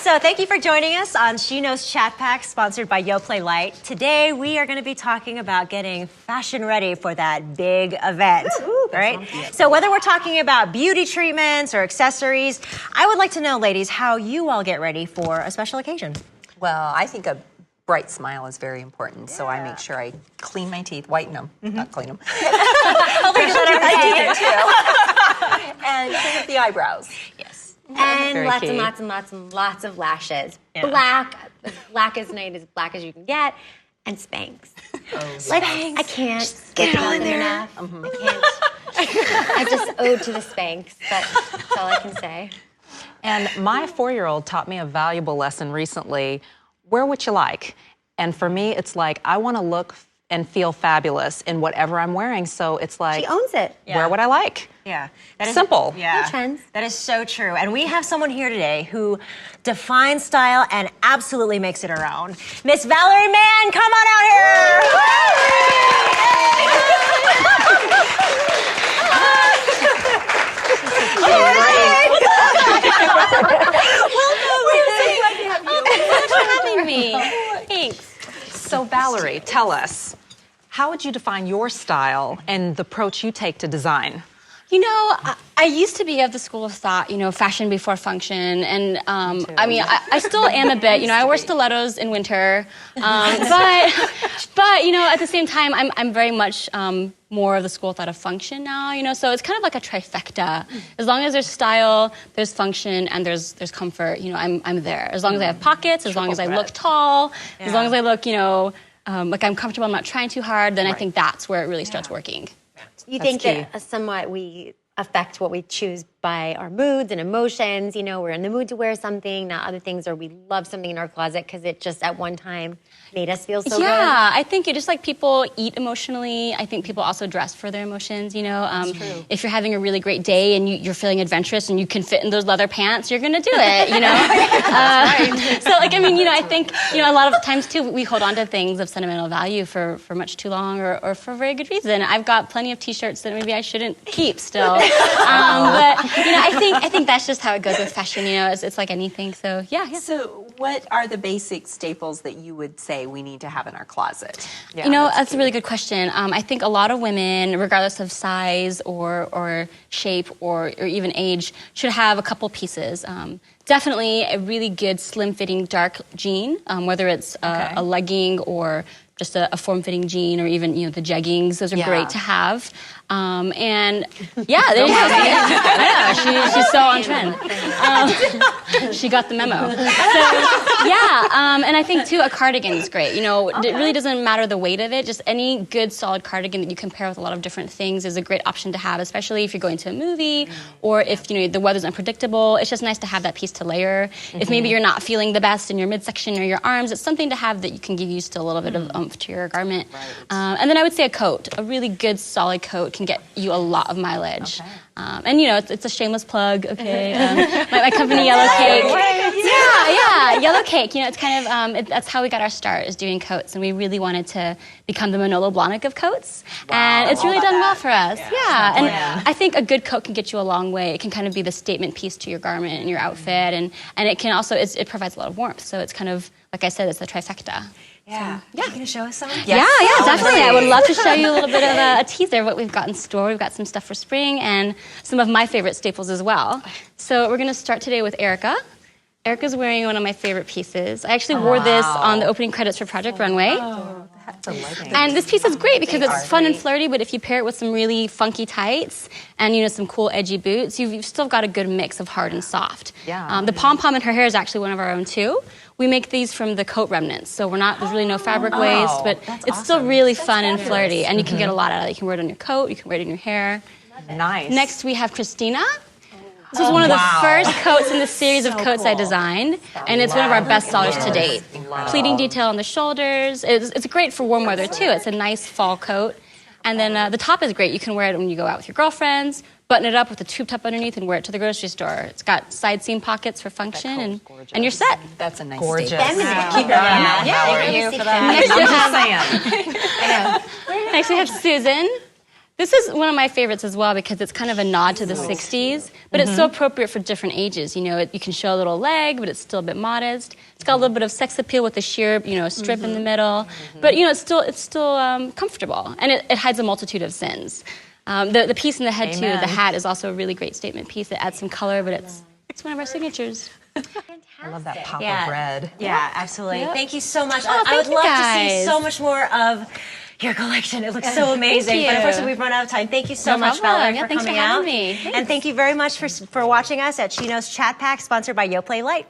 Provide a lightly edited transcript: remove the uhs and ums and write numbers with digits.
So thank you for joining us on She Knows Chat Pack, sponsored by Yoplait Light. Today we are going to be talking about getting fashion ready for that big event. Ooh, right? So whether we're talking about beauty treatments or accessories, I would like to know, ladies, how you all get ready for a special occasion. Well, I think a bright smile is very important, so I make sure I clean my teeth, whiten them, not clean them. I do too. And clean up the eyebrows. Yes. And lots of lashes. Yeah. Black as night, as black as you can get, and Spanx. I can't get it all in there. Enough. I can't. I just ode to the Spanx. That's all I can say. And my 4-year-old taught me a valuable lesson recently. Wear what you like. And for me, it's like, I want to look and feel fabulous in whatever I'm wearing. So it's like, she owns it. Wear what I like. Yeah. That is simple. Yeah. No trends. That is so true. And we have someone here today who defines style and absolutely makes it her own. Miss Valerie Mann, come on out here. Thanks for having me. Thanks. So Valerie, tell us, how would you define your style and the approach you take to design? You know, I used to be of the school of thought, fashion before function. And I mean, I still am a bit, I wear stilettos in winter. But at the same time, I'm very much more of the school of thought of function now, so it's kind of like a trifecta. As long as there's style, there's function, and there's comfort, I'm there. As long as I have pockets, as long as I look tall, as long as I look, like I'm comfortable, I'm not trying too hard, then I think that's where it really starts working. You think that somewhat we affect what we choose by our moods and emotions. We're in the mood to wear something, not other things, or we love something in our closet because it just at one time made us feel so good. Yeah, I think just like people eat emotionally, I think people also dress for their emotions, That's true. If you're having a really great day and you're feeling adventurous and you can fit in those leather pants, you're going to do it, So, I think, a lot of times, too, we hold on to things of sentimental value for much too long or for a very good reason. I've got plenty of T-shirts that maybe I shouldn't keep still. But, I think that's just how it goes with fashion, it's like anything, so, yeah. So what are the basic staples that you would say we need to have in our closet? Yeah, that's a really good question. I think a lot of women, regardless of size or shape or even age, should have a couple pieces. Definitely a really good slim-fitting dark jean, whether it's a legging or just a form-fitting jean, or even the jeggings. Those are great to have. And yeah, there you go. I know, she's so on trend. She got the memo. So yeah, and I think too a cardigan is great. It really doesn't matter the weight of it. Just any good solid cardigan that you can pair with a lot of different things is a great option to have, especially if you're going to a movie or if the weather's unpredictable. It's just nice to have that piece to layer. If maybe you're not feeling the best in your midsection or your arms, it's something to have that you can give you still a little bit of oomph to your garment. And then I would say a coat. A really good solid coat can get you a lot of mileage. And it's a shameless plug, okay? My company, Yellow Cake. Yeah, Yellow Cake. It's kind of, that's how we got our start, is doing coats. And we really wanted to become the Manolo Blahnik of coats. And it's really done well for us. Yeah. And I think a good coat can get you a long way. It can kind of be the statement piece to your garment and your outfit. And it can also, it provides a lot of warmth. So it's kind of, like I said, it's the trifecta. Yeah. Yeah. You gonna show us some? Yeah, definitely. I would love to show you a little bit of a teaser of what we've got in store. We've got some stuff for spring and some of my favorite staples as well. So we're going to start today with Erica. Erica's wearing one of my favorite pieces. I actually wore this on the opening credits for Project Runway. That's a legend. And this piece is great because it's fun and flirty, but if you pair it with some really funky tights and some cool edgy boots, you've still got a good mix of hard and soft. Yeah. The pom-pom in her hair is actually one of our own too. We make these from the coat remnants, so there's really no fabric waste, but it's still really fun and flirty, and you can get a lot out of it. You can wear it on your coat, you can wear it in your hair. Nice. Next, we have Christina. This was one of the first coats in the series of coats I designed, and it's one of our best sellers to date. Pleating detail on the shoulders. It's great for warm weather, too. It's a nice fall coat. And then the top is great. You can wear it when you go out with your girlfriends, button it up with a tube top underneath, and wear it to the grocery store. It's got side seam pockets for function, and you're set. That's a nice Gorgeous. statement. Keep your eye out. Thank you for that. Next we have Susan. This is one of my favorites as well because it's kind of a nod to the 60s, but it's so appropriate for different ages. You know, you can show a little leg, but it's still a bit modest. It's got a little bit of sex appeal with the sheer, strip in the middle, but it's still comfortable, and it hides a multitude of sins. The piece in the head too, the hat, is also a really great statement piece. It adds some color, but it's one of our signatures. I love that pop Yeah. of red. Yeah, absolutely. Yep. Thank you so much. Oh, I would thank you love to guys. see so much more of your collection. It looks so amazing. you. But unfortunately, we've run out of time. Thank you so No much, problem. Valerie, Yeah, for thanks for coming having out. me. And thank you very much for watching us at Chino's Chat Pack, sponsored by YoPlay Light.